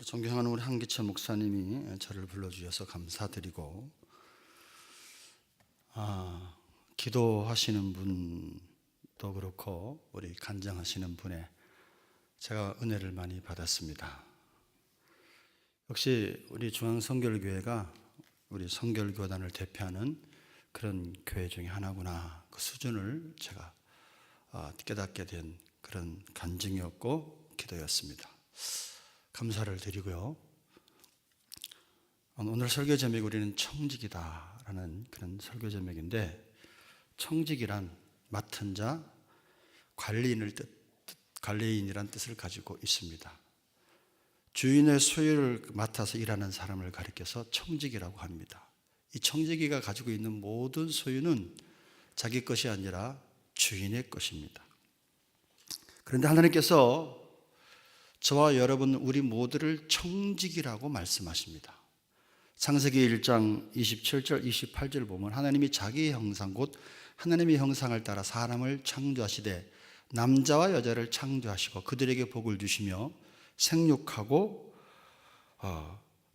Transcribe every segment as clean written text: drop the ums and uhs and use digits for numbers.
존경하는 우리 한기철 목사님이 저를 불러주셔서 감사드리고, 기도하시는 분도 그렇고 우리 간증하시는 분에 제가 은혜를 많이 받았습니다. 역시 우리 중앙성결교회가 우리 성결교단을 대표하는 그런 교회 중에 하나구나, 그 수준을 제가 깨닫게 된 그런 간증이었고 기도였습니다. 감사를 드리고요. 오늘 설교 제목이 우리는 청직이다라는 그런 설교 제목인데, 청직이란 맡은 자, 관리인이란 뜻을 가지고 있습니다. 주인의 소유를 맡아서 일하는 사람을 가리켜서 청직이라고 합니다. 이 청지기가 가지고 있는 모든 소유는 자기 것이 아니라 주인의 것입니다. 그런데 하나님께서 저와 여러분 우리 모두를 청지기라고 말씀하십니다. 창세기 1장 27절 28절 보면 하나님이 자기의 형상 곧 하나님의 형상을 따라 사람을 창조하시되 남자와 여자를 창조하시고 그들에게 복을 주시며 생육하고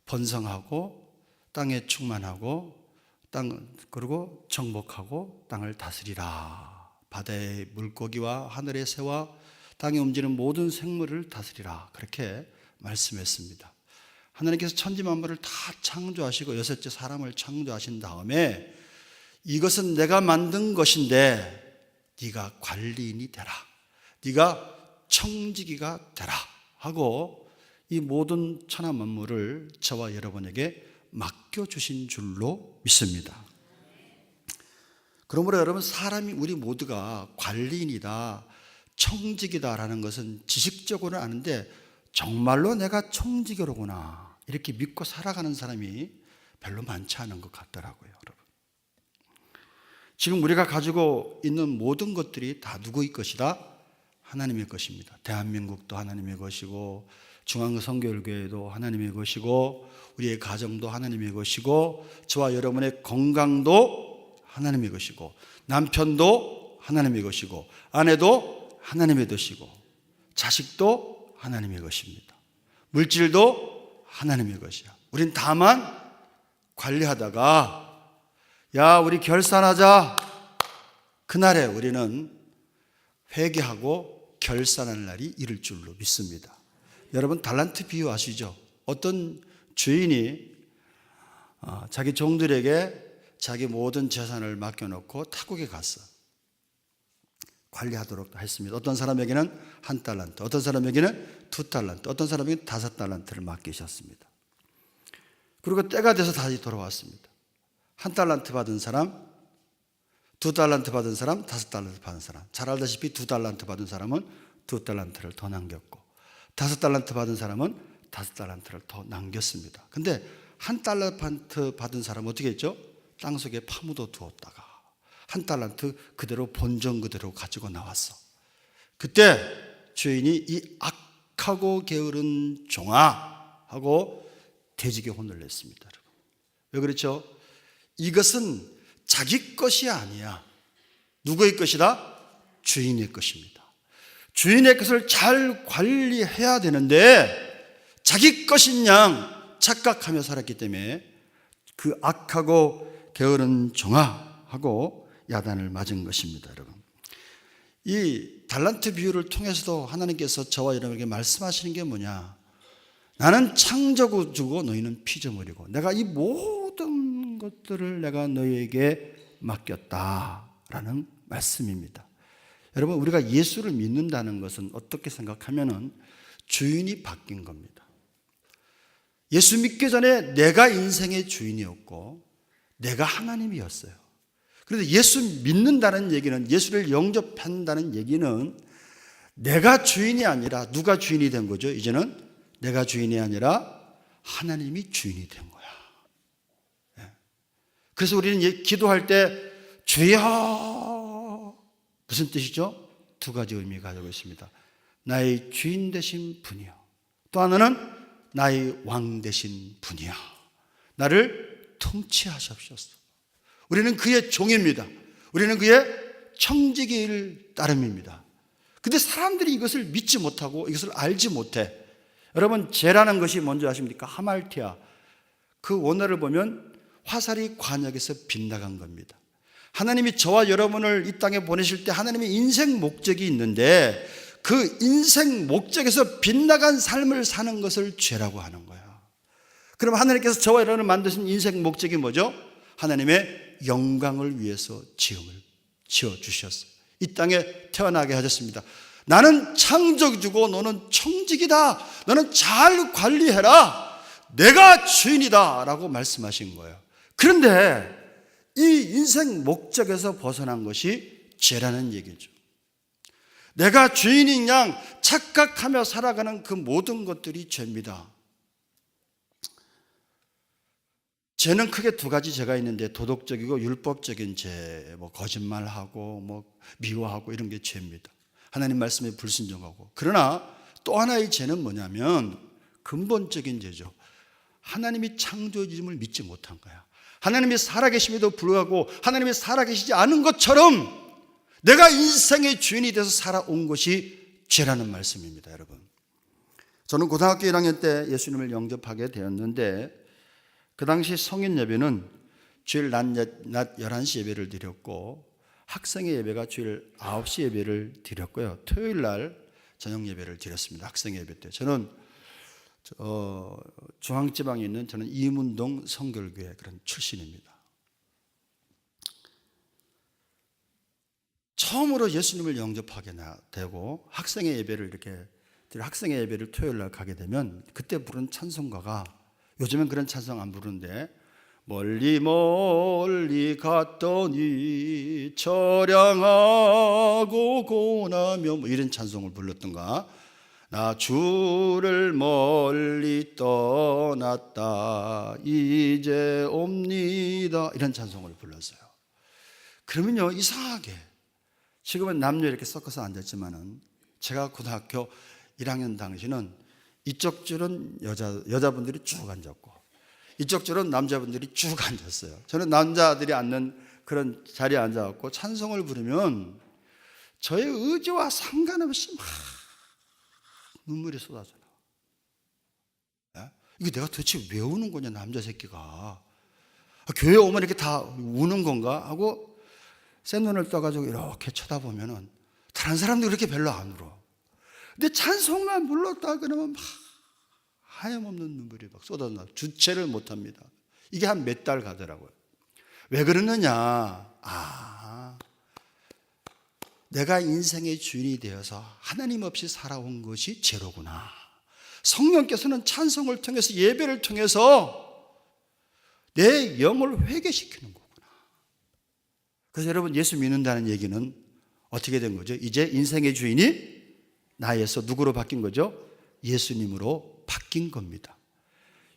번성하고 땅에 충만하고 그리고 정복하고 땅을 다스리라. 바다의 물고기와 하늘의 새와 땅에 움직이는 모든 생물을 다스리라. 그렇게 말씀했습니다. 하나님께서 천지만물을 다 창조하시고 여섯째 사람을 창조하신 다음에 이것은 내가 만든 것인데 네가 관리인이 되라, 네가 청지기가 되라 하고 이 모든 천하 만물을 저와 여러분에게 맡겨주신 줄로 믿습니다. 그러므로 여러분, 사람이 우리 모두가 관리인이다, 청지기다라는 것은 지식적으로는 아는데 정말로 내가 청지기로구나 이렇게 믿고 살아가는 사람이 별로 많지 않은 것 같더라고요. 여러분, 지금 우리가 가지고 있는 모든 것들이 다 누구의 것이다? 하나님의 것입니다. 대한민국도 하나님의 것이고 중앙성결교회도 하나님의 것이고 우리의 가정도 하나님의 것이고 저와 여러분의 건강도 하나님의 것이고 남편도 하나님의 것이고 아내도 하나님의 것이고 자식도 하나님의 것입니다. 물질도 하나님의 것이야. 우린 다만 관리하다가 야 우리 결산하자, 그날에 우리는 회개하고 결산할 날이 이를 줄로 믿습니다. 여러분, 달란트 비유 아시죠? 어떤 주인이 자기 종들에게 자기 모든 재산을 맡겨놓고 타국에 갔어. 관리하도록 했습니다. 어떤 사람에게는 1달란트, 어떤 사람에게는 2달란트, 어떤 사람에게는 5달란트를 맡기셨습니다. 그리고 때가 돼서 다시 돌아왔습니다. 1달란트 받은 사람, 2달란트 받은 사람, 5달란트 받은 사람. 잘 알다시피 2달란트 받은 사람은 2달란트를 더 남겼고 5달란트 받은 사람은 5달란트를 더 남겼습니다. 근데 1달란트 받은 사람은 어떻게 했죠? 땅속에 파묻어 두었다가 1달란트 그대로 본전 그대로 가지고 나왔어. 그때 주인이 이 악하고 게으른 종아 하고 돼지게 혼을 냈습니다. 왜 그렇죠? 이것은 자기 것이 아니야. 누구의 것이다? 주인의 것입니다. 주인의 것을 잘 관리해야 되는데 자기 것인 양 착각하며 살았기 때문에 그 악하고 게으른 종아 하고 야단을 맞은 것입니다. 여러분, 이 달란트 비유를 통해서도 하나님께서 저와 여러분에게 말씀하시는 게 뭐냐? 나는 창조주고 너희는 피조물이고 내가 이 모든 것들을 내가 너희에게 맡겼다라는 말씀입니다. 여러분, 우리가 예수를 믿는다는 것은 어떻게 생각하면은 주인이 바뀐 겁니다. 예수 믿기 전에 내가 인생의 주인이었고 내가 하나님이었어요. 그런데 예수 믿는다는 얘기는, 예수를 영접한다는 얘기는 내가 주인이 아니라 누가 주인이 된 거죠? 이제는 내가 주인이 아니라 하나님이 주인이 된 거야. 그래서 우리는 기도할 때 주여, 무슨 뜻이죠? 2가지 의미가 가지고 있습니다. 나의 주인 되신 분이요, 또 하나는 나의 왕 되신 분이야. 나를 통치하시옵소서. 우리는 그의 종입니다. 우리는 그의 청지기일 따름입니다. 근데 사람들이 이것을 믿지 못하고 이것을 알지 못해. 여러분, 죄라는 것이 뭔지 아십니까? 하말티아. 그 원어를 보면 화살이 관역에서 빗나간 겁니다. 하나님이 저와 여러분을 이 땅에 보내실 때 하나님의 인생 목적이 있는데 그 인생 목적에서 빗나간 삶을 사는 것을 죄라고 하는 거예요. 그럼 하나님께서 저와 여러분을 만드신 인생 목적이 뭐죠? 하나님의 영광을 위해서 지어주셨어요. 이 땅에 태어나게 하셨습니다. 나는 창조주고 너는 청직이다. 너는 잘 관리해라. 내가 주인이다 라고 말씀하신 거예요. 그런데 이 인생 목적에서 벗어난 것이 죄라는 얘기죠. 내가 주인인 양 착각하며 살아가는 그 모든 것들이 죄입니다. 죄는 크게 두 가지 죄가 있는데 도덕적이고 율법적인 죄, 거짓말하고 미워하고 이런 게 죄입니다. 하나님 말씀에 불순종하고. 그러나 또 하나의 죄는 뭐냐면 근본적인 죄죠. 하나님이 창조주임을 믿지 못한 거야. 하나님이 살아계심에도 불구하고 하나님이 살아계시지 않은 것처럼 내가 인생의 주인이 돼서 살아온 것이 죄라는 말씀입니다, 여러분. 저는 고등학교 1학년 때 예수님을 영접하게 되었는데 그 당시 성인 예배는 주일 낮 11시 예배를 드렸고 학생의 예배가 주일 9시 예배를 드렸고요. 토요일 날 저녁 예배를 드렸습니다. 학생의 예배 때. 저는 중앙지방에 있는 저는 이문동 성결교회 그런 출신입니다. 처음으로 예수님을 영접하게 되고 학생의 예배를 토요일 날 가게 되면 그때 부른 찬송가가 요즘엔 그런 찬송 안 부르는데 멀리 멀리 갔더니 처량하고 고나며 이런 찬송을 불렀던가 나 주를 멀리 떠났다 이제 옵니다 이런 찬송을 불렀어요. 그러면요 이상하게 지금은 남녀 이렇게 섞어서 앉았지만은 제가 고등학교 1학년 당시는 이쪽 줄은 여자분들이 쭉 앉았고 이쪽 줄은 남자분들이 쭉 앉았어요. 저는 남자들이 앉는 그런 자리에 앉아갖고 찬송을 부르면 저의 의지와 상관없이 막 눈물이 쏟아져 나와. 이거 내가 도대체 왜 우는 거냐 남자 새끼가. 교회 오면 이렇게 다 우는 건가 하고 센 눈을 떠가지고 이렇게 쳐다보면은 다른 사람도 그렇게 별로 안 울어. 근데 찬송만 불렀다 그러면 막 하염없는 눈물이 막 쏟아져 주체를 못합니다. 이게 한 몇 달 가더라고요. 왜 그러느냐? 내가 인생의 주인이 되어서 하나님 없이 살아온 것이 죄로구나. 성령께서는 찬송을 통해서 예배를 통해서 내 영을 회개시키는 거구나. 그래서 여러분 예수 믿는다는 얘기는 어떻게 된 거죠? 이제 인생의 주인이 나에서 누구로 바뀐 거죠? 예수님으로 바뀐 겁니다.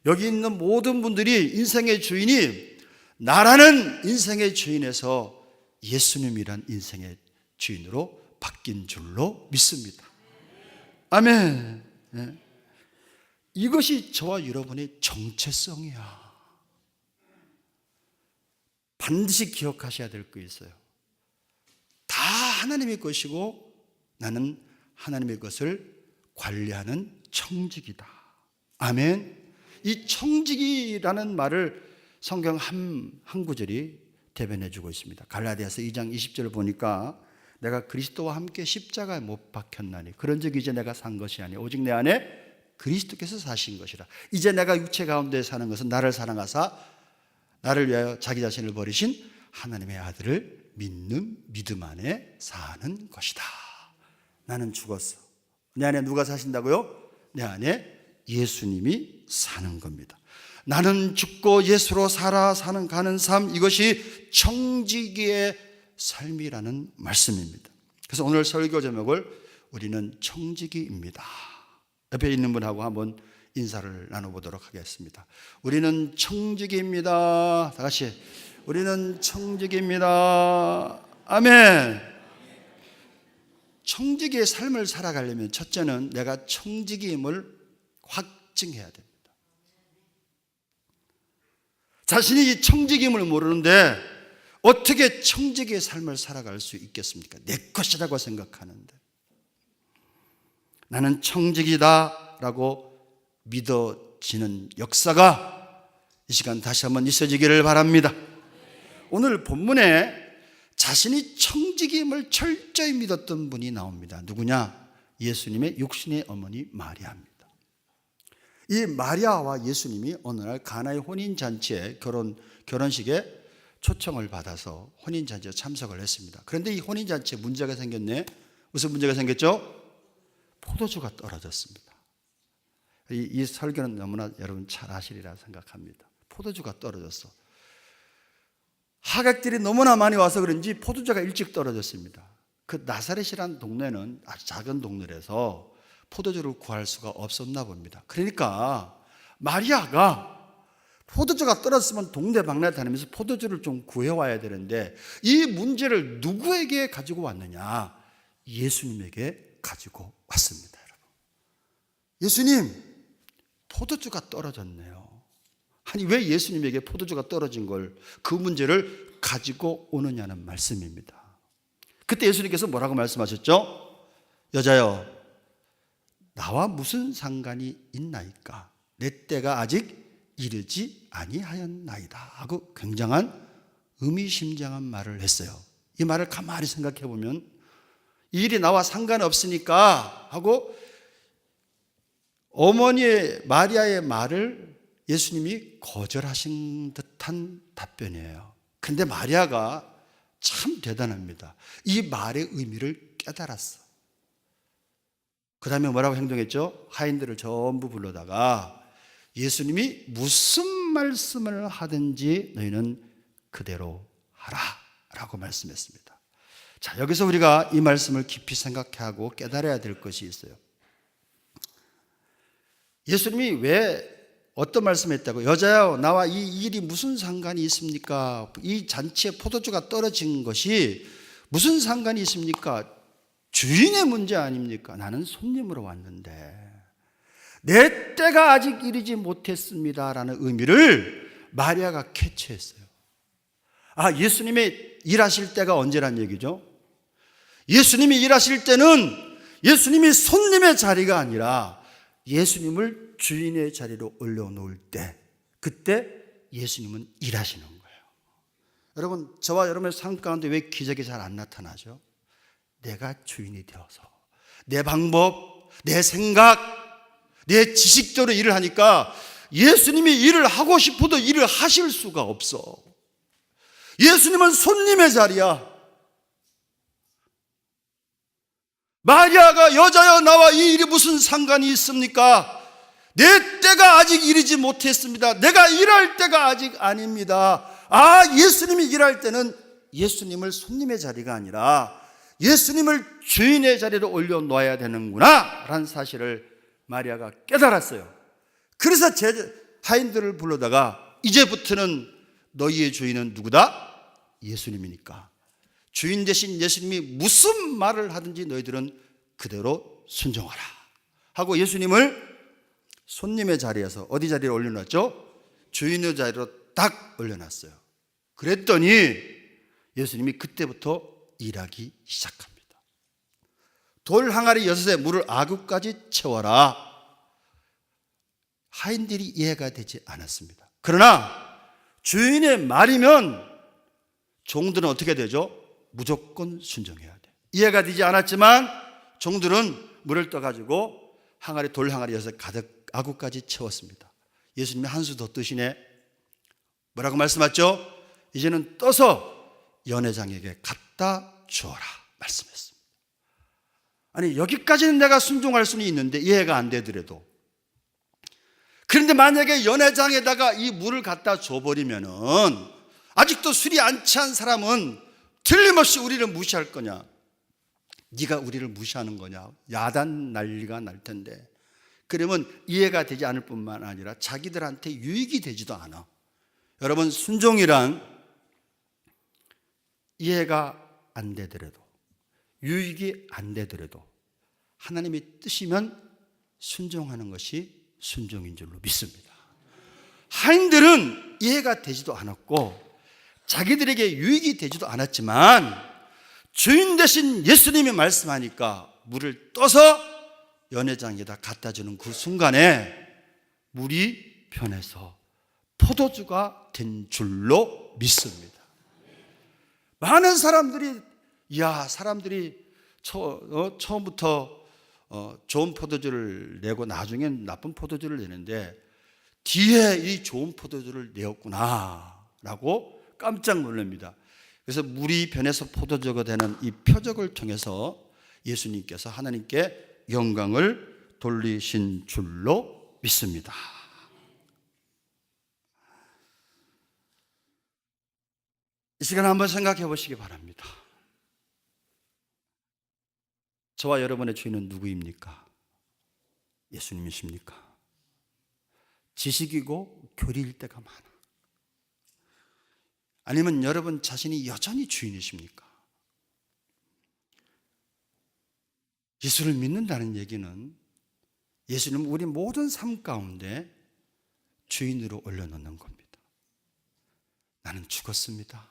여기 있는 모든 분들이 인생의 주인이 나라는 인생의 주인에서 예수님이란 인생의 주인으로 바뀐 줄로 믿습니다. 아멘. 네. 이것이 저와 여러분의 정체성이야. 반드시 기억하셔야 될 거 있어요. 다 하나님의 것이고 나는 하나님의 것을 관리하는 청직이다. 아멘. 이 청직이라는 말을 성경 한 구절이 대변해 주고 있습니다. 갈라디아서 2장 20절을 보니까 내가 그리스도와 함께 십자가에 못 박혔나니 그런즉 이제 내가 산 것이 아니 오직 내 안에 그리스도께서 사신 것이라. 이제 내가 육체 가운데 사는 것은 나를 사랑하사 나를 위하여 자기 자신을 버리신 하나님의 아들을 믿는 믿음 안에 사는 것이다. 나는 죽었어. 내 안에 누가 사신다고요? 내 안에 예수님이 사는 겁니다. 나는 죽고 예수로 살아 가는 삶, 이것이 청지기의 삶이라는 말씀입니다. 그래서 오늘 설교 제목을 우리는 청지기입니다. 옆에 있는 분하고 한번 인사를 나눠보도록 하겠습니다. 우리는 청지기입니다. 다 같이 우리는 청지기입니다. 아멘. 청지기의 삶을 살아가려면 첫째는 내가 청지기임을 확증해야 됩니다. 자신이 이 청지기임을 모르는데 어떻게 청지기의 삶을 살아갈 수 있겠습니까? 내 것이라고 생각하는데 나는 청지기다 라고 믿어지는 역사가 이 시간 다시 한번 있어지기를 바랍니다. 오늘 본문에 자신이 청지기임을 철저히 믿었던 분이 나옵니다. 누구냐? 예수님의 육신의 어머니 마리아입니다. 이 마리아와 예수님이 어느 날 가나의 혼인잔치에 결혼식에 초청을 받아서 혼인잔치에 참석을 했습니다. 그런데 이 혼인잔치에 문제가 생겼네. 무슨 문제가 생겼죠? 포도주가 떨어졌습니다. 이 설교는 너무나 여러분 잘 아시리라 생각합니다. 포도주가 떨어졌어. 하객들이 너무나 많이 와서 그런지 포도주가 일찍 떨어졌습니다. 그 나사렛이라는 동네는 아주 작은 동네라서 포도주를 구할 수가 없었나 봅니다. 그러니까 마리아가 포도주가 떨어졌으면 동네방네 다니면서 포도주를 좀 구해와야 되는데 이 문제를 누구에게 가지고 왔느냐? 예수님에게 가지고 왔습니다. 여러분, 예수님, 포도주가 떨어졌네요. 아니, 왜 예수님에게 포도주가 떨어진 걸, 그 문제를 가지고 오느냐는 말씀입니다. 그때 예수님께서 뭐라고 말씀하셨죠? 여자여, 나와 무슨 상관이 있나이까? 내 때가 아직 이르지 아니하였나이다 하고 굉장한 의미심장한 말을 했어요. 이 말을 가만히 생각해 보면 이 일이 나와 상관없으니까 하고 어머니의 마리아의 말을 예수님이 거절하신 듯한 답변이에요. 그런데 마리아가 참 대단합니다. 이 말의 의미를 깨달았어. 그 다음에 뭐라고 행동했죠? 하인들을 전부 불러다가 예수님이 무슨 말씀을 하든지 너희는 그대로 하라 라고 말씀했습니다. 자, 여기서 우리가 이 말씀을 깊이 생각하고 깨달아야 될 것이 있어요. 예수님이 왜 어떤 말씀을 했다고? 여자여, 나와 이 일이 무슨 상관이 있습니까? 이 잔치에 포도주가 떨어진 것이 무슨 상관이 있습니까? 주인의 문제 아닙니까? 나는 손님으로 왔는데 내 때가 아직 이르지 못했습니다라는 의미를 마리아가 캐치했어요. 아, 예수님의 일하실 때가 언제란 얘기죠? 예수님이 일하실 때는 예수님이 손님의 자리가 아니라 예수님을 주인의 자리로 올려놓을 때, 그때 예수님은 일하시는 거예요. 여러분, 저와 여러분의 삶 가운데 왜 기적이 잘 안 나타나죠? 내가 주인이 되어서 내 방법, 내 생각, 내 지식대로 일을 하니까 예수님이 일을 하고 싶어도 일을 하실 수가 없어. 예수님은 손님의 자리야. 마리아가 여자여, 나와 이 일이 무슨 상관이 있습니까? 내 때가 아직 이르지 못했습니다. 내가 일할 때가 아직 아닙니다. 아, 예수님이 일할 때는 예수님을 손님의 자리가 아니라 예수님을 주인의 자리로 올려놓아야 되는구나 라는 사실을 마리아가 깨달았어요. 그래서 하인들을 불러다가 이제부터는 너희의 주인은 누구다? 예수님이니까 주인 대신 예수님이 무슨 말을 하든지 너희들은 그대로 순종하라 하고 예수님을 손님의 자리에서 어디 자리에 올려놨죠? 주인의 자리로 딱 올려놨어요. 그랬더니 예수님이 그때부터 일하기 시작합니다. 돌 항아리 6에 물을 아구까지 채워라. 하인들이 이해가 되지 않았습니다. 그러나 주인의 말이면 종들은 어떻게 되죠? 무조건 순종해야 돼. 이해가 되지 않았지만 종들은 물을 떠가지고 돌 항아리 6에 가득 아구까지 채웠습니다. 예수님이 한 수 더 뜨시네. 뭐라고 말씀하셨죠? 이제는 떠서 연회장에게 갖다 주어라 말씀했습니다. 아니, 여기까지는 내가 순종할 수는 있는데 이해가 안 되더라도, 그런데 만약에 연회장에다가 이 물을 갖다 줘버리면은 아직도 술이 안 취한 사람은 틀림없이 우리를 무시할 거냐? 네가 우리를 무시하는 거냐? 야단 난리가 날 텐데. 그러면 이해가 되지 않을 뿐만 아니라 자기들한테 유익이 되지도 않아. 여러분, 순종이란 이해가 안 되더라도, 유익이 안 되더라도 하나님의 뜻이면 순종하는 것이 순종인 줄로 믿습니다. 하인들은 이해가 되지도 않았고 자기들에게 유익이 되지도 않았지만 주인 대신 예수님이 말씀하니까 물을 떠서 연회장에다 갖다 주는 그 순간에 물이 변해서 포도주가 된 줄로 믿습니다. 많은 사람들이 처음부터 좋은 포도주를 내고 나중엔 나쁜 포도주를 내는데 뒤에 이 좋은 포도주를 내었구나 라고 깜짝 놀랍니다. 그래서 물이 변해서 포도주가 되는 이 표적을 통해서 예수님께서 하나님께 영광을 돌리신 줄로 믿습니다. 이 시간 한번 생각해 보시기 바랍니다. 저와 여러분의 주인은 누구입니까? 예수님이십니까? 지식이고 교리일 때가 많아. 아니면 여러분 자신이 여전히 주인이십니까? 예수를 믿는다는 얘기는 예수님은 우리 모든 삶 가운데 주인으로 올려놓는 겁니다. 나는 죽었습니다.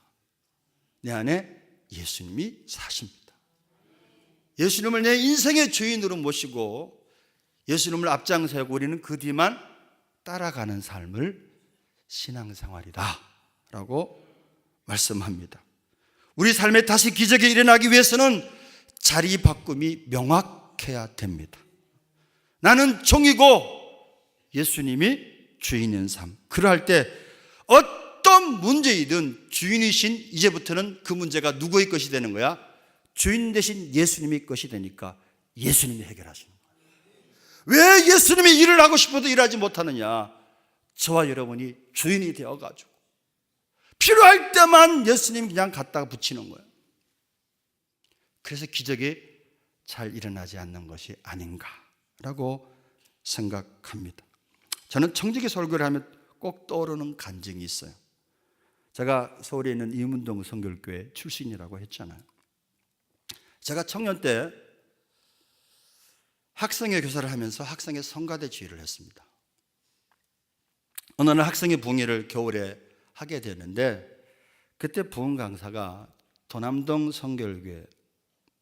내 안에 예수님이 사십니다. 예수님을 내 인생의 주인으로 모시고 예수님을 앞장서고 우리는 그 뒤만 따라가는 삶을 신앙생활이다 라고 말씀합니다. 우리 삶에 다시 기적이 일어나기 위해서는 자리 바꿈이 명확해야 됩니다. 나는 종이고 예수님이 주인인 삶. 그러할 때 어떤 문제이든 주인이신 이제부터는 그 문제가 누구의 것이 되는 거야? 주인 대신 예수님의 것이 되니까 예수님이 해결하시는 거예요. 왜 예수님이 일을 하고 싶어도 일하지 못하느냐? 저와 여러분이 주인이 되어가지고 필요할 때만 예수님 그냥 갖다가 붙이는 거예요. 그래서 기적이 잘 일어나지 않는 것이 아닌가라고 생각합니다. 저는 청지기 설교를 하면 꼭 떠오르는 간증이 있어요. 제가 서울에 있는 이문동 성결교회 출신이라고 했잖아요. 제가 청년 때 학생회 교사를 하면서 학생회 성가대 지휘를 했습니다. 어느 날 학생회 부흥회를 겨울에 하게 되는데 그때 부흥 강사가 도남동 성결교회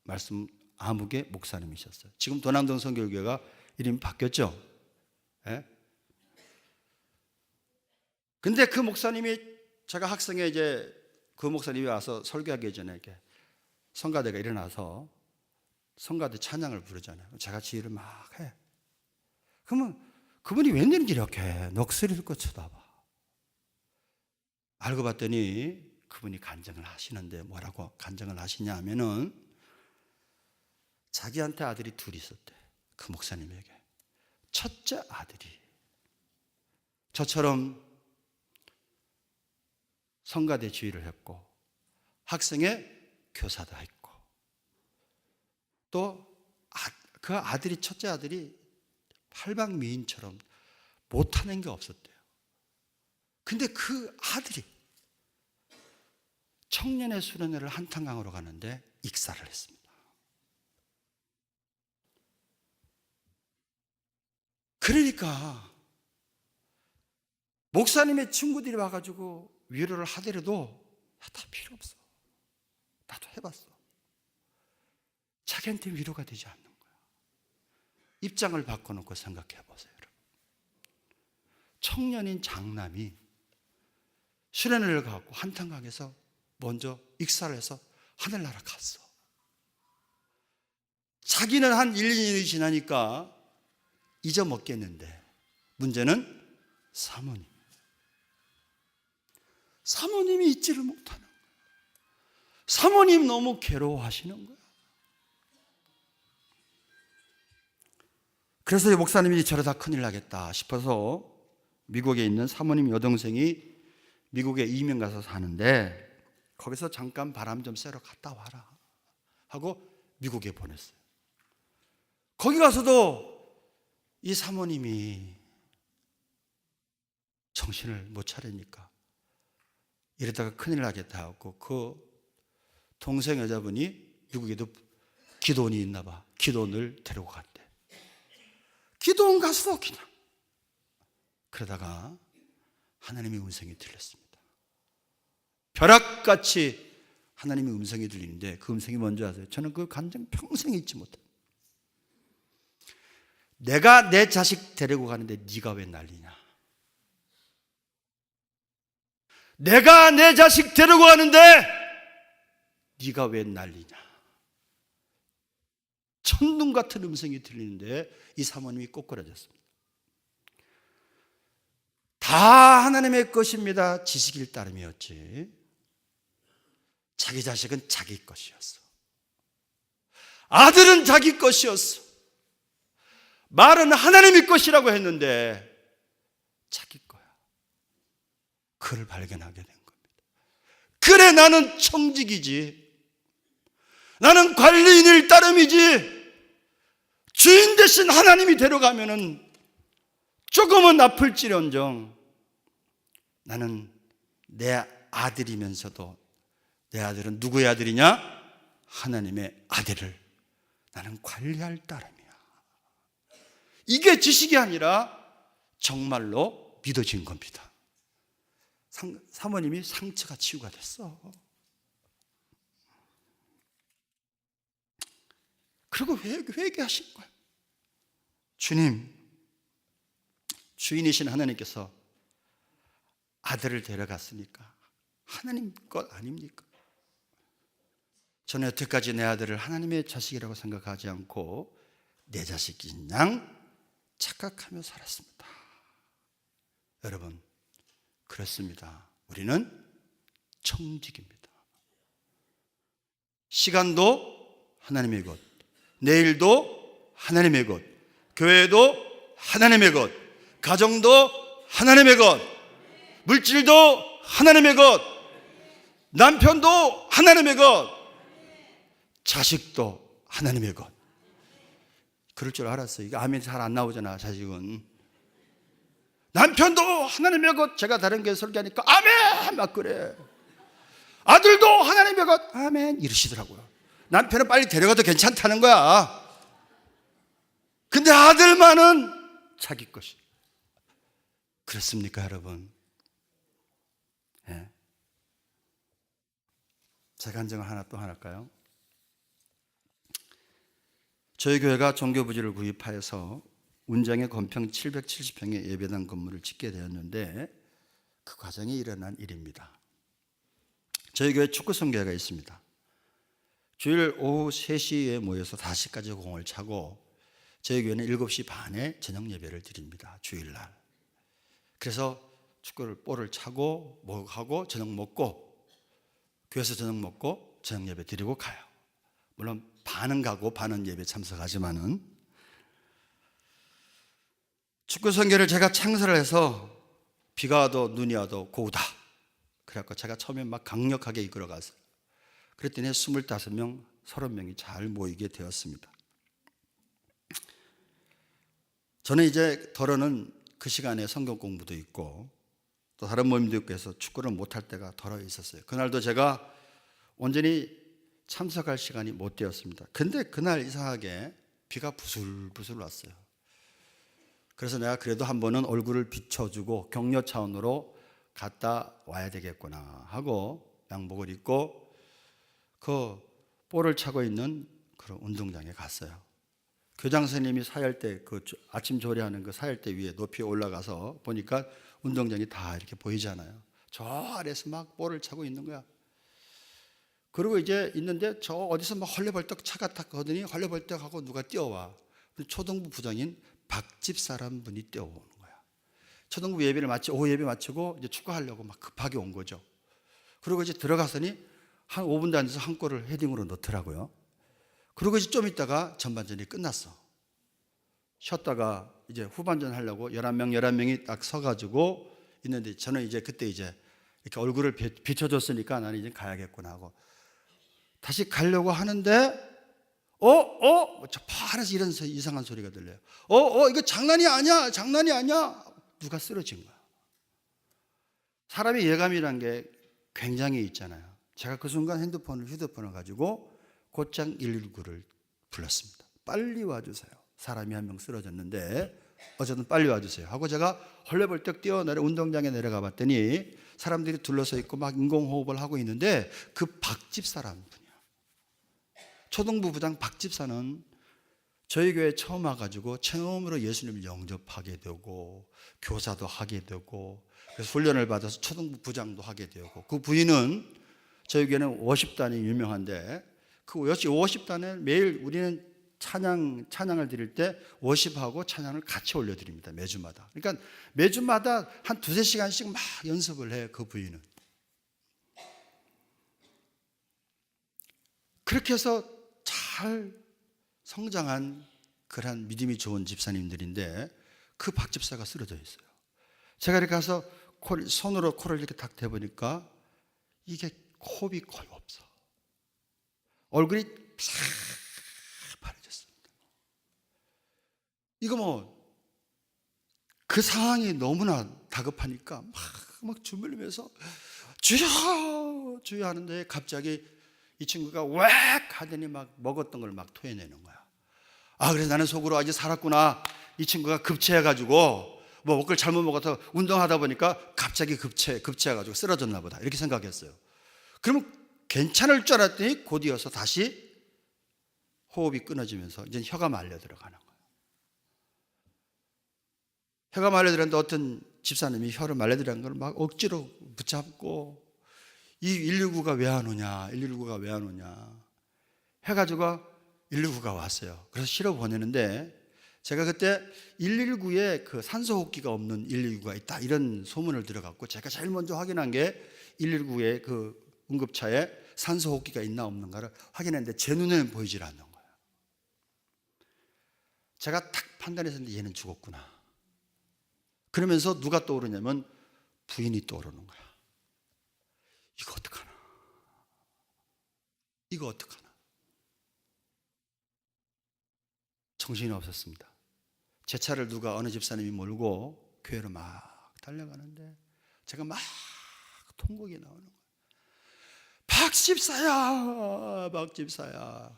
말씀 아무개 목사님이셨어요. 지금 도남동 성결교회가 이름이 바뀌었죠. 예? 근데 그 목사님이 제가 학생회 이제 그 목사님이 와서 설교하기 전에 이렇게 성가대가 일어나서 성가대 찬양을 부르잖아요. 제가 지휘를 막 해. 그러면 그분이 웬일인지 이렇게 넋을 잃고 쳐다봐. 알고 봤더니 그분이 간증을 하시는데 뭐라고 간증을 하시냐 하면은 자기한테 아들이 둘이 있었대. 그 목사님에게. 첫째 아들이 저처럼 성가대 지휘를 했고 학생회 교사도 했고 또 그 아들이 첫째 아들이 팔방미인처럼 못하는 게 없었대요. 근데 그 아들이 청년의 수련회를 한탄강으로 가는데 익사를 했습니다. 그러니까 목사님의 친구들이 와가지고 위로를 하더라도 다 필요 없어. 나도 해봤어. 자기한테 위로가 되지 않는 거야. 입장을 바꿔놓고 생각해 보세요. 여러분. 청년인 장남이 수련회를 가고 한탄강에서 먼저 익사를 해서 하늘나라 갔어. 자기는 한 1, 2년이 지나니까 잊어먹겠는데 문제는 사모님이 잊지를 못하는 거야. 사모님 너무 괴로워하시는 거야. 그래서 이 목사님이 저러다 큰일 나겠다 싶어서 미국에 있는 사모님 여동생이 미국에 이민 가서 사는데 거기서 잠깐 바람 좀 쐬러 갔다 와라 하고 미국에 보냈어요. 거기 가서도 이 사모님이 정신을 못 차리니까 이러다가 큰일 나겠다 하고 그 동생 여자분이 미국에도 기도원이 있나 봐. 기도원을 데리고 갔대. 기도원 가서 그냥 그러다가 하나님의 음성이 들렸습니다. 벼락같이 하나님의 음성이 들리는데 그 음성이 뭔지 아세요? 저는 그 감정 평생 잊지 못해요. 내가 내 자식 데리고 가는데 네가 왜 난리냐? 내가 내 자식 데리고 가는데 네가 왜 난리냐. 천둥 같은 음성이 들리는데 이 사모님이 꼬꾸라졌습니다. 다 하나님의 것입니다. 지식일 따름이었지. 자기 자식은 자기 것이었어. 아들은 자기 것이었어. 말은 하나님의 것이라고 했는데 자기 거야. 그를 발견하게 된 겁니다. 그래, 나는 청직이지. 나는 관리인일 따름이지. 주인 대신 하나님이 데려가면은 조금은 아플지언정 나는 내 아들이면서도 내 아들은 누구의 아들이냐? 하나님의 아들을 나는 관리할 따름이야. 이게 지식이 아니라 정말로 믿어진 겁니다. 사모님이 상처가 치유가 됐어. 그리고 회개하신 거야. 주님, 주인이신 하나님께서 아들을 데려갔으니까 하나님 것 아닙니까? 저는 여태까지 내 아들을 하나님의 자식이라고 생각하지 않고 내 자식인 양 착각하며 살았습니다. 여러분, 그렇습니다. 우리는 청직입니다. 시간도 하나님의 것, 내일도 하나님의 것, 교회도 하나님의 것, 가정도 하나님의 것, 물질도 하나님의 것, 남편도 하나님의 것, 자식도 하나님의 것. 그럴 줄 알았어요. 이게 아멘 잘 안 나오잖아, 자식은. 남편도 하나님의 것. 제가 다른 교회 설교하니까 아멘 막 그래. 아들도 하나님의 것 아멘 이러시더라고요. 남편은 빨리 데려가도 괜찮다는 거야. 근데 아들만은 자기 것이. 그렇습니까, 여러분? 네. 제가 한증을 하나 또 할까요? 저희 교회가 종교부지를 구입하여서 운정의 건평 770평의 예배당 건물을 짓게 되었는데 그 과정에 일어난 일입니다. 저희 교회 축구성교회가 있습니다. 주일 오후 3시에 모여서 5시까지 공을 차고 저희 교회는 7시 반에 저녁 예배를 드립니다. 주일날. 그래서 축구를 볼을 차고 뭐 하고 저녁 먹고 교회에서 저녁 먹고 저녁 예배 드리고 가요. 물론 반은 가고 반은 예배 참석하지만은 축구 선교를 제가 창설을 해서 비가 와도 눈이 와도 고우다. 그래갖고 제가 처음에 막 강력하게 이끌어가서 그랬더니 25명, 30명이 잘 모이게 되었습니다. 저는 이제 더러는 그 시간에 성경 공부도 있고 또 다른 모임도 있고 해서 축구를 못할 때가 더러 있었어요. 그날도 제가 온전히 참석할 시간이 못 되었습니다. 근데 그날 이상하게 비가 부슬부슬 왔어요. 그래서 내가 그래도 한 번은 얼굴을 비춰주고 격려 차원으로 갔다 와야 되겠구나 하고 양복을 입고 그 볼을 차고 있는 그런 운동장에 갔어요. 교장 선생님이 사열대 그 아침 조리하는 그 사열대 위에 높이 올라가서 보니까 운동장이 다 이렇게 보이잖아요. 저 아래서 막 볼을 차고 있는 거야. 그리고 이제 있는데 저 어디서 막 헐레벌떡 차가 탁 거더니 헐레벌떡 하고 누가 뛰어와. 초등부 부장인 박집 사람 분이 뛰어오는 거야. 초등부 예배를 마치 오후 예배 마치고 이제 축구하려고 막 급하게 온 거죠. 그리고 이제 들어가서니 한 5분도 안 돼서 한 골을 헤딩으로 넣더라고요. 그리고 이제 좀 있다가 전반전이 끝났어. 쉬었다가 이제 후반전 하려고 11명이 딱 서가지고 있는데 저는 이제 그때 이제 이렇게 얼굴을 비춰줬으니까 나는 이제 가야겠구나 하고 다시 가려고 하는데 저 파란색 이런 이상한 소리가 들려요. 이거 장난이 아니야. 누가 쓰러진 거야. 사람의 예감이란 게 굉장히 있잖아요. 제가 그 순간 휴대폰을 가지고 곧장 119를 불렀습니다. 빨리 와주세요. 사람이 한 명 쓰러졌는데 어쨌든 빨리 와주세요 하고 제가 헐레벌떡 뛰어내려 운동장에 내려가 봤더니 사람들이 둘러서 있고 막 인공호흡을 하고 있는데 그 박집사라는 분이야. 초등부 부장 박집사는 저희 교회 처음 와가지고 처음으로 예수님을 영접하게 되고 교사도 하게 되고 그래서 훈련을 받아서 초등부 부장도 하게 되고, 그 부인은 저희 교회는 워십단이 유명한데 그 워십단에 매일 우리는 찬양을 드릴 때 워십하고 찬양을 같이 올려드립니다. 매주마다. 그러니까 매주마다 한 두세 시간씩 막 연습을 해요. 그 부인은. 그렇게 해서 잘 성장한 그런 믿음이 좋은 집사님들인데 그 박 집사가 쓰러져 있어요. 제가 이렇게 가서 손으로 코를 이렇게 탁 대보니까 이게 호흡이 거의 없어. 얼굴이 파래졌습니다. 이거 뭐 그 상황이 너무나 다급하니까 막 주물르면서 주여 주여 하는데 갑자기 이 친구가 웩 하더니 막 먹었던 걸 막 토해내는 거야. 그래서 나는 속으로 아직 살았구나. 이 친구가 급체해가지고 뭐 먹을 잘못 먹어서 운동하다 보니까 갑자기 급체해가지고 쓰러졌나 보다, 이렇게 생각했어요. 그러면 괜찮을 줄 알았더니 곧이어서 다시 호흡이 끊어지면서 이제 혀가 말려 들어가는 거예요. 혀가 말려 들었는데 어떤 집사님이 혀를 말려 들어간 걸 막 억지로 붙잡고 이 119가 왜 안 오냐, 119가 왜 안 오냐 해가지고 119가 왔어요. 그래서 실어 보내는데 제가 그때 119에 그 산소호흡기가 없는 119가 있다 이런 소문을 들어갖고 제가 제일 먼저 확인한 게 119의 그 응급차에 산소호흡기가 있나 없는가를 확인했는데 제 눈에는 보이질 않는 거예요. 제가 탁 판단했는데 얘는 죽었구나. 그러면서 누가 떠오르냐면 부인이 떠오르는 거야. 이거 어떡하나? 이거 어떡하나? 정신이 없었습니다. 제 차를 누가 어느 집사님이 몰고 교회로 막 달려가는데 제가 막 통곡이 나오는 거예요. 박 집사야, 박 집사야.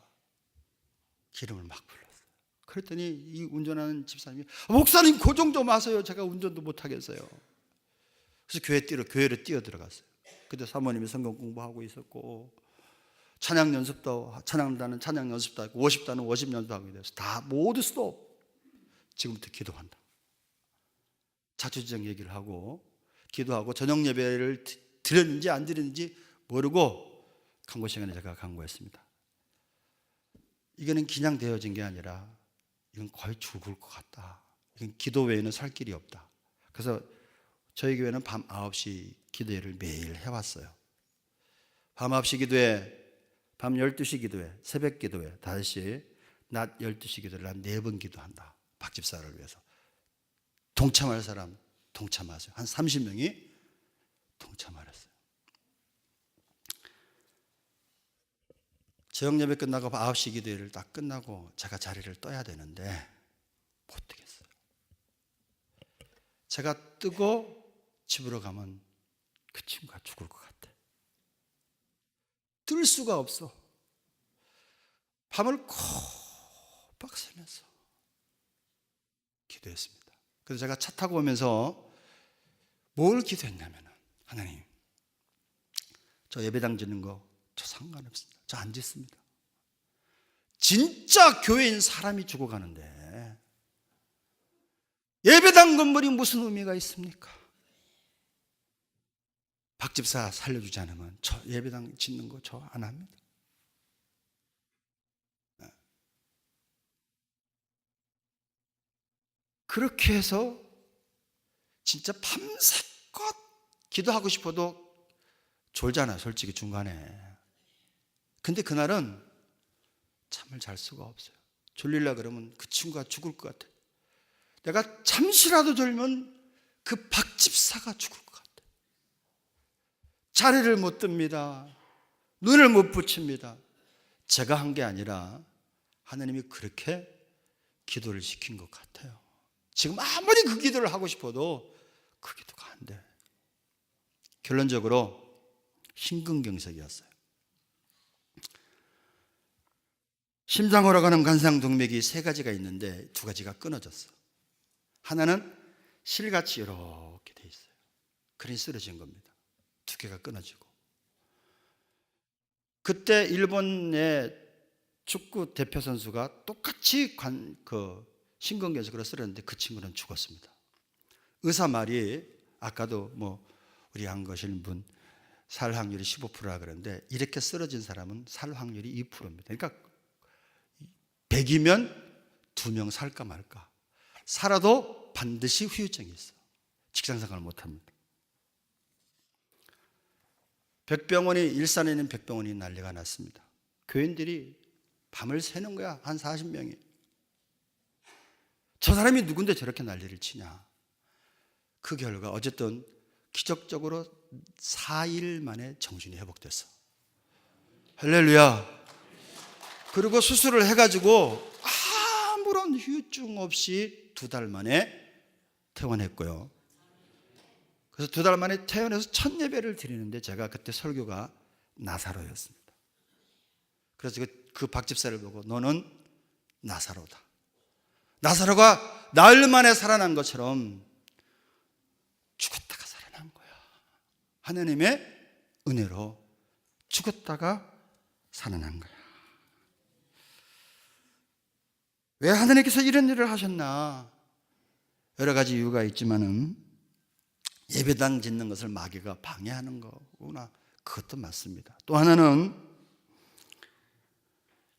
기름을 막 불렀어요. 그랬더니 이 운전하는 집사님이 목사님 고정 좀 하세요. 제가 운전도 못 하겠어요. 그래서 교회로 뛰어 들어갔어요. 그때 사모님이 성경 공부하고 있었고 찬양 연습도 하고 워십단은 워십 연습하고 돼서 다 모두 스톱. 지금부터 기도한다. 자초지정 얘기를 하고 기도하고 저녁 예배를 드렸는지 안 드렸는지 모르고 강구 시간에 제가 강구했습니다. 이거는 그냥 되어진 게 아니라 이건 거의 죽을 것 같다. 이건 기도 외에는 살 길이 없다. 그래서 저희 교회는 밤 9시 기도회를 매일 해왔어요. 밤 9시 기도회, 밤 12시 기도회, 새벽 기도회 5시, 낮 12시 기도를 한 4번 기도한다. 박 집사를 위해서. 동참할 사람 동참하세요. 한 30명이 동참하랬어요. 저녁 예배 끝나고 9시 기도회를 딱 끝나고 제가 자리를 떠야 되는데 못 되겠어요. 제가 뜨고 집으로 가면 그 친구가 죽을 것 같아. 뜰 수가 없어. 밤을 코박 새면서 기도했습니다. 그래서 제가 차 타고 오면서 뭘 기도했냐면, 하나님, 저 예배당 짓는 거 저 상관없습니다. 저 안 짓습니다. 진짜 교회인 사람이 죽어가는데 예배당 건물이 무슨 의미가 있습니까? 박 집사 살려주지 않으면 저 예배당 짓는 거 저 안 합니다. 그렇게 해서 진짜 밤새껏 기도하고 싶어도 졸잖아요, 솔직히 중간에. 근데 그날은 잠을 잘 수가 없어요. 졸리려 그러면 그 친구가 죽을 것 같아요. 내가 잠시라도 졸면 그 박 집사가 죽을 것 같아요. 자리를 못 듭니다. 눈을 못 붙입니다. 제가 한 게 아니라 하나님이 그렇게 기도를 시킨 것 같아요. 지금 아무리 그 기도를 하고 싶어도 그 기도가 안 돼. 결론적으로 심근경색이었어요. 심장으로 가는 관상동맥이 3가지가 있는데 2가지가 끊어졌어. 하나는 실같이 이렇게 돼 있어요. 그러니 쓰러진 겁니다. 2개가 끊어지고. 그때 일본의 축구 대표 선수가 똑같이 심근경에서 쓰러졌는데 그 친구는 죽었습니다. 의사 말이 아까도 우리 안 거실 분 살 확률이 15%라 그러는데 이렇게 쓰러진 사람은 살 확률이 2%입니다. 그러니까 100이면 2명 살까 말까. 살아도 반드시 후유증이 있어. 직장생활을 못합니다. 일산에 있는 백병원이 난리가 났습니다. 교인들이 밤을 새는 거야. 한 40명이. 저 사람이 누군데 저렇게 난리를 치냐. 그 결과 어쨌든 기적적으로 4일 만에 정신이 회복됐어. 할렐루야. 그리고 수술을 해가지고 아무런 후유증 없이 2달 만에 퇴원했고요. 그래서 2달 만에 퇴원해서 첫 예배를 드리는데 제가 그때 설교가 나사로였습니다. 그래서 그 박집사를 보고 너는 나사로다. 나사로가 나흘 만에 살아난 것처럼 죽었다가 살아난 거야. 하나님의 은혜로 죽었다가 살아난 거야. 왜 하나님께서 이런 일을 하셨나? 여러 가지 이유가 있지만은 예배당 짓는 것을 마귀가 방해하는 거구나. 그것도 맞습니다. 또 하나는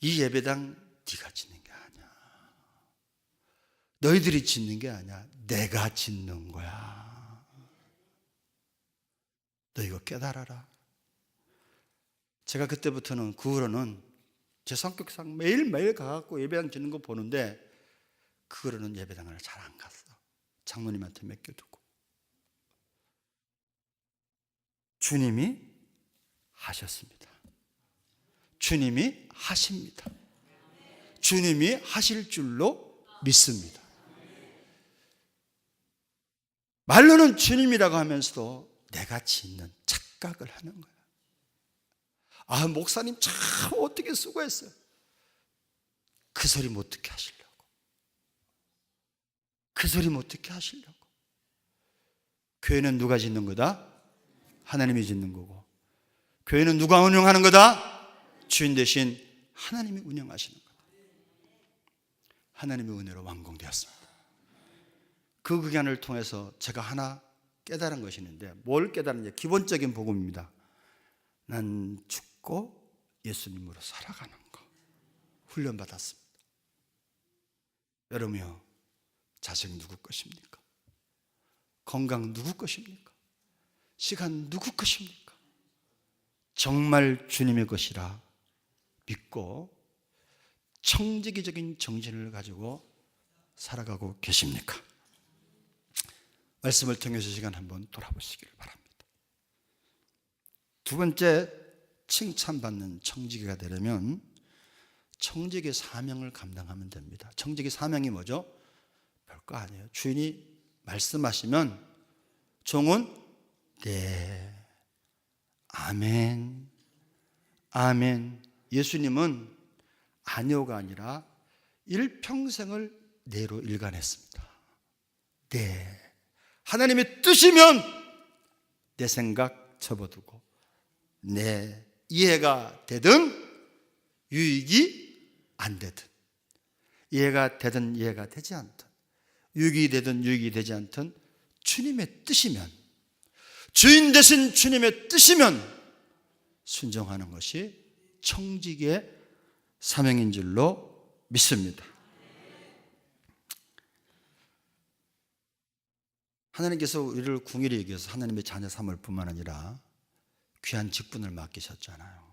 이 예배당 네가 짓는 게 아니야. 너희들이 짓는 게 아니야. 내가 짓는 거야. 너 이거 깨달아라. 제가 그때부터는 그 후로는 제 성격상 매일매일 가갖고 예배당 짓는 거 보는데 그 후로는 예배당을 잘 안 갔어. 장로님한테 맡겨두고. 주님이 하셨습니다. 주님이 하십니다. 주님이 하실 줄로 믿습니다. 말로는 주님이라고 하면서도 내가 짓는 착각을 하는 거야. 목사님 참 어떻게 수고했어요. 그 소리 못 듣게 하시려고. 그 소리 못 듣게 하시려고. 교회는 누가 짓는 거다? 하나님이 짓는 거고. 교회는 누가 운영하는 거다? 주인 대신 하나님이 운영하시는 거다. 하나님의 은혜로 완공되었습니다. 그 기간을 통해서 제가 하나 깨달은 것이 있는데 뭘 깨달았는지 기본적인 복음입니다. 난 죽고 예수님으로 살아가는 거 훈련받았습니다. 여러분요, 자식 누구 것입니까? 건강 누구 것입니까? 시간 누구 것입니까? 정말 주님의 것이라 믿고 청지기적인 정신을 가지고 살아가고 계십니까? 말씀을 통해서 시간 한번 돌아보시기를 바랍니다. 두 번째, 칭찬받는 청지기가 되려면 청지기의 사명을 감당하면 됩니다. 청지기의 사명이 뭐죠? 별거 아니에요. 주인이 말씀하시면 종은 네, 아멘, 아멘. 예수님은 아니오가 아니라 일평생을 네로 일관했습니다. 네. 하나님의 뜻이면 내 생각 접어두고 내 이해가 되든 유익이 안 되든 이해가 되든 이해가 되지 않든 유익이 되든 유익이 되지 않든 주님의 뜻이면 주인 대신 주님의 뜻이면 순종하는 것이 청지기의 사명인 줄로 믿습니다. 하나님께서 우리를 궁일이 여겨서 하나님의 자녀 삼을 뿐만 아니라 귀한 직분을 맡기셨잖아요.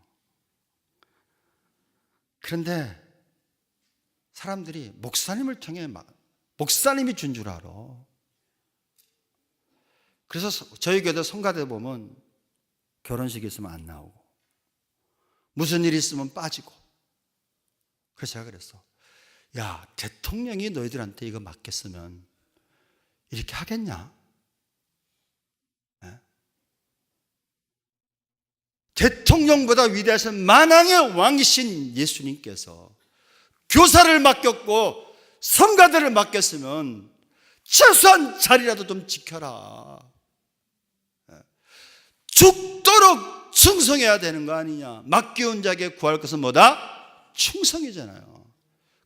그런데 사람들이 목사님을 통해 목사님이 준 줄 알아. 그래서 저희 교회 성가대 보면 결혼식이 있으면 안 나오고 무슨 일이 있으면 빠지고. 그래서 제가 그랬어. 야, 대통령이 너희들한테 이거 맡겼으면 이렇게 하겠냐? 네? 대통령보다 위대하신 만왕의 왕이신 예수님께서 교사를 맡겼고 성가대를 맡겼으면 최소한 자리라도 좀 지켜라. 죽도록 충성해야 되는 거 아니냐. 맡겨온 자에게 구할 것은 뭐다? 충성이잖아요.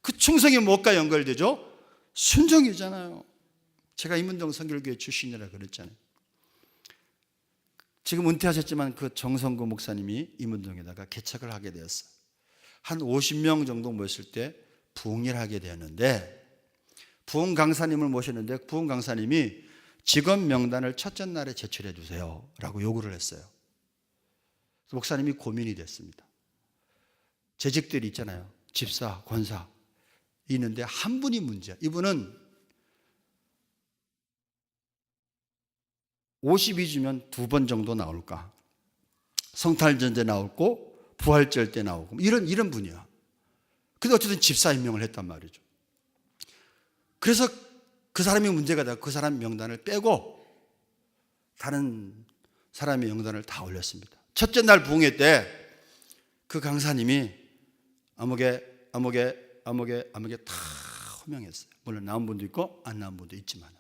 그 충성이 무엇과 연결되죠? 순종이잖아요. 제가 이문동 선결교회 출신이라 그랬잖아요. 지금 은퇴하셨지만 그 정성구 목사님이 이문동에다가 개척을 하게 되었어요. 한 50명 정도 모였을 때 부흥회를 하게 되었는데, 부흥 강사님을 모셨는데 부흥 강사님이 직원 명단을 첫째 날에 제출해 주세요 라고 요구를 했어요. 목사님이 고민이 됐습니다. 재직들이 있잖아요. 집사, 권사 있는데 한 분이 문제야. 이분은 52주면 2번 정도 나올까? 성탄절때 나오고 부활절 때 나오고 이런 분이야. 근데 어쨌든 집사 임명을 했단 말이죠. 그래서 그 사람이 문제가 되고 그 사람 명단을 빼고 다른 사람의 명단을 다 올렸습니다. 첫째 날 부흥회 때 그 강사님이 아무개 다 호명했어요. 물론 나온 분도 있고 안 나온 분도 있지만.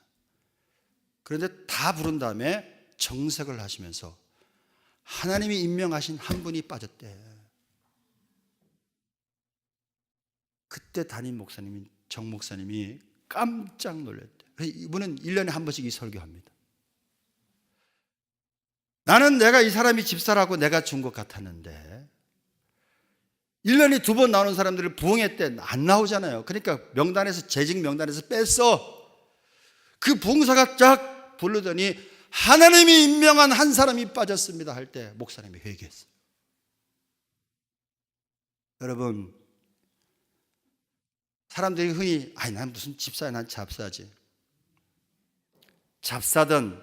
그런데 다 부른 다음에 정색을 하시면서 하나님이 임명하신 한 분이 빠졌대. 그때 담임 목사님인 정 목사님이 깜짝 놀랐대. 이분은 1년에 한 번씩 이 설교합니다. 나는 내가 이 사람이 집사라고 내가 준 것 같았는데 1년에 2번 나오는 사람들을 부흥회 때 안 나오잖아요. 그러니까 명단에서, 재직 명단에서 뺐어. 그 부흥사가 쫙 부르더니 하나님이 임명한 한 사람이 빠졌습니다 할 때 목사님이 회개했어요. 여러분, 사람들이 흔히 난 무슨 집사야, 난 잡사지. 잡사든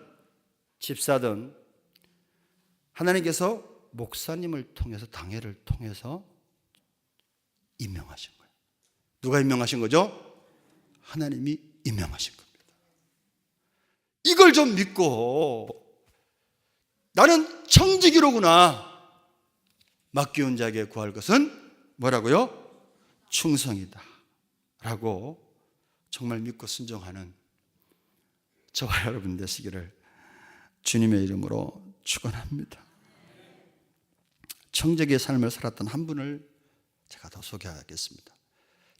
집사든 하나님께서 목사님을 통해서, 당회를 통해서 임명하신 거예요. 누가 임명하신 거죠? 하나님이 임명하신 겁니다. 이걸 좀 믿고 나는 청지기로구나. 맡기운 자에게 구할 것은 뭐라고요? 충성이다 라고 정말 믿고 순종하는 저와 여러분 되시기를 주님의 이름으로 축원합니다. 청지기의 삶을 살았던 한 분을 제가 더 소개하겠습니다.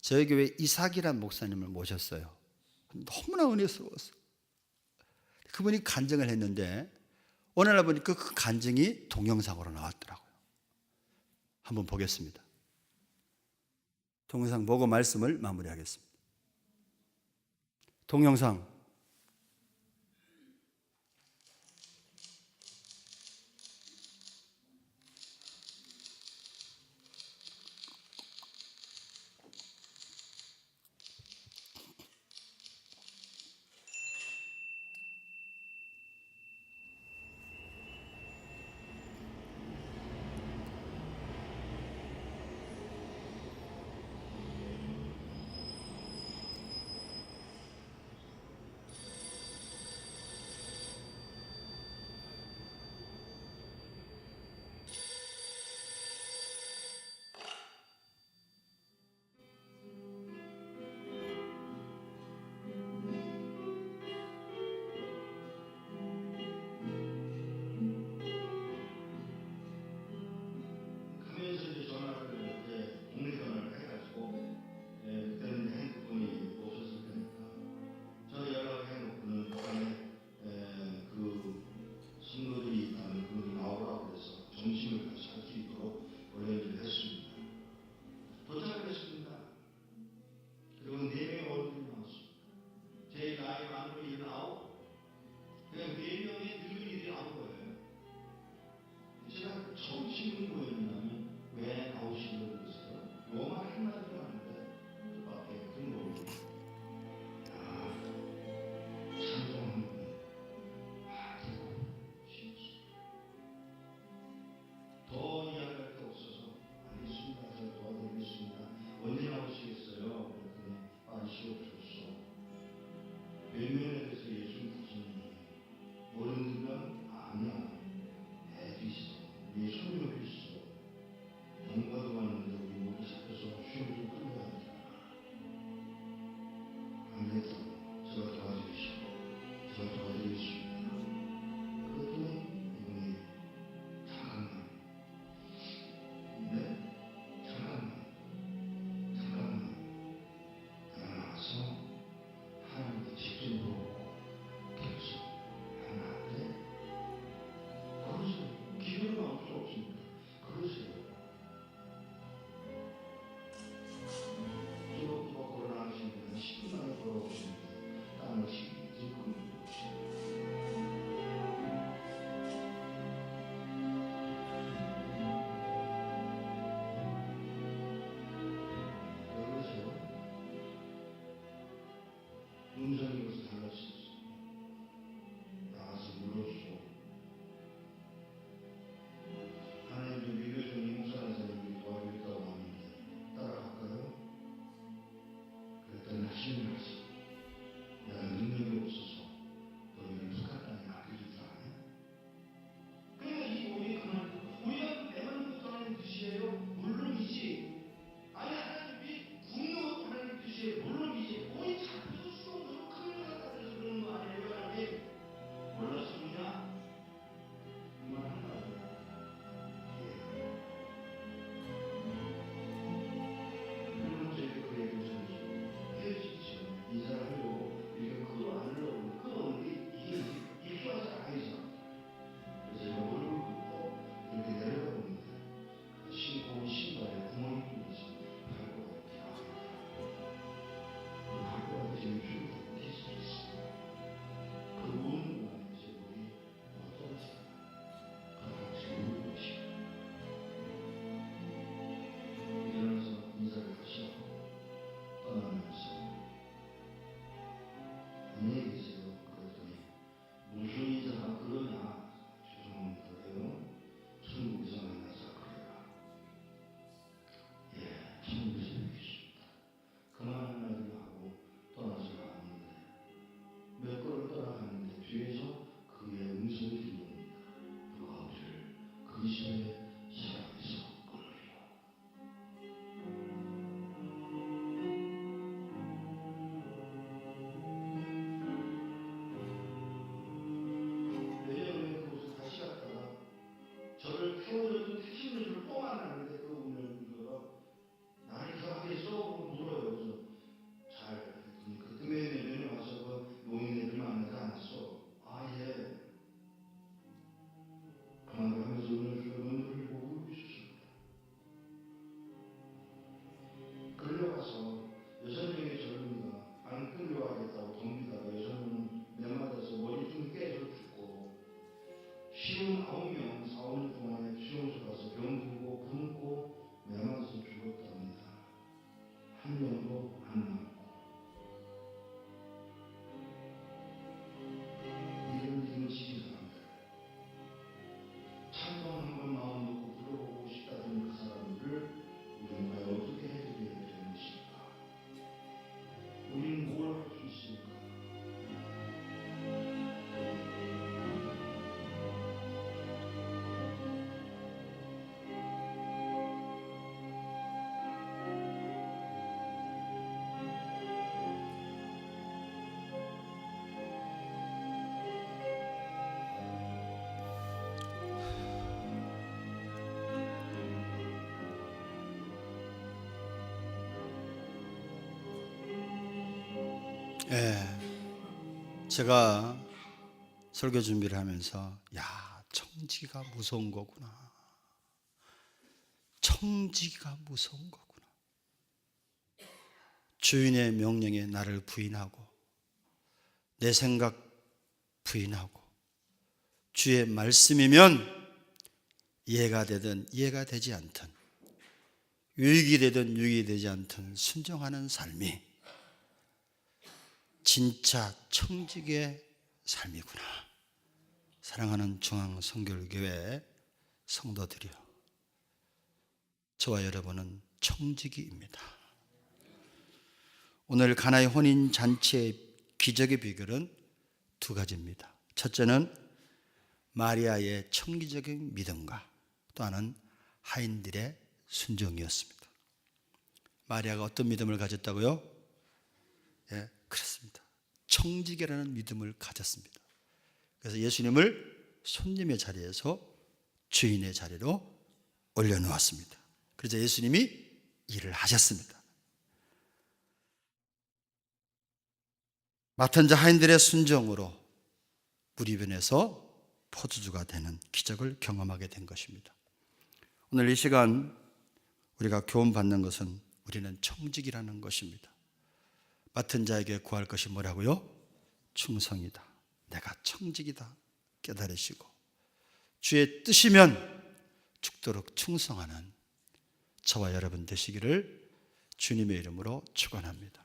저희 교회 이삭이란 목사님을 모셨어요. 너무나 은혜스러웠어요. 그분이 간증을 했는데 어느 날 보니까 그 간증이 동영상으로 나왔더라고요. 한번 보겠습니다. 동영상 보고 말씀을 마무리하겠습니다. 동영상. 음성으로서 달라지셨어. 나가서 물러주고 하나님도 미교전이 목사라는 사람이 도와주겠다고 하는데 따라갈까요? 그랬더니 하시는 말씀, 내가 능력이 없어서 너희를 북한 땅에 맡겨줄 줄 아냐? 그러니까 이 모임이 그만 우리가 내만 못하는 뜻이에요. 물론이지. 아니 하나님이 분노하고 하나님 뜻이에요. 물론이지. 모임 잡혀서 수동으로 큰일 났다 그래서 그러는 거 아니에요. 하나님 몰랐습니다. 그만 한다고. 물론 저희가 그 얘기를 전해주고 헤어지죠. 인사를 하려고 이렇게 끌어안으려고 끌어오는데 이게 와서 아니죠. 그래서 제가 얼굴 굽고 이렇게 내려가 보는데 신고 온 신발에 구멍이 뚫려서 발고가 이렇게 아프다. 발고가 지금 피부가 뒤집혔습니다. 그 우는 동안에 제 머리 떨어져요. 그러고 지금 울고 계시고 일어나서 인사를 다시 하고 떠나면서 안녕히 계세요. 그랬더니 무슨 인사가 그러냐? 죄송합니다. 왜요? 천국에서 만나자 그래라. 예, 천국에서 뵙겠습니다. 그만 한마디를 하고 떠나서 나오는데 몇 걸음 떠나가는데 뒤에서 그의 음성이 들려옵니다. 누가 우리를 그리스도의 사랑에서 끊으리요. 내년에 그곳을 다시 갔다가 저를 태워줬던 택시 운전수를 또 만났는데 그 운전수가 나를 기억하겠어? 물어요. 그래서 잘 했더니 그때 내년에 와서 그 노인네들 만나지 않았어. 아 예. 그만 하면서 운전수가 눈물을 보고 울고 있었습니다. 끌려가서 6명의 젊은이가 안 끌려가겠다고 덤비다가 6명은 매맞아서 머리 좀 깨져 죽고 59명 4, 5년 동안에 수용소 가서 병들고 굶고 매맞아서 죽었답니다. 한 명도 안 남고 이런 힘지기 사람들 찬송 한번 마음 놓고 불러보고 싶다던 그 사람들을 우리는 과연 어떻게 해드려야 되는 것일까? 우리는 뭘 할 수 있습니까? 제가 설교 준비를 하면서 야, 청지기가 무서운 거구나. 청지기가 무서운 거구나. 주인의 명령에 나를 부인하고 내 생각 부인하고 주의 말씀이면 이해가 되든 이해가 되지 않든 유익이 되든 유익이 되지 않든 순종하는 삶이 진짜 청지기의 삶이구나. 사랑하는 중앙성결교회 성도들이여, 저와 여러분은 청지기입니다. 오늘 가나의 혼인잔치의 기적의 비결은 두 가지입니다. 첫째는 마리아의 청기적인 믿음과 또 하나는 하인들의 순종이었습니다. 마리아가 어떤 믿음을 가졌다고요? 예, 그렇습니다. 청지기라는 믿음을 가졌습니다. 그래서 예수님을 손님의 자리에서 주인의 자리로 올려놓았습니다. 그래서 예수님이 일을 하셨습니다. 맡은 자 하인들의 순종으로 무리변에서 포도주가 되는 기적을 경험하게 된 것입니다. 오늘 이 시간 우리가 교훈받는 것은 우리는 청지기라는 것입니다. 맡은 자에게 구할 것이 뭐라고요? 충성이다. 내가 청지기다. 깨달으시고 주의 뜻이면 죽도록 충성하는 저와 여러분 되시기를 주님의 이름으로 축원합니다.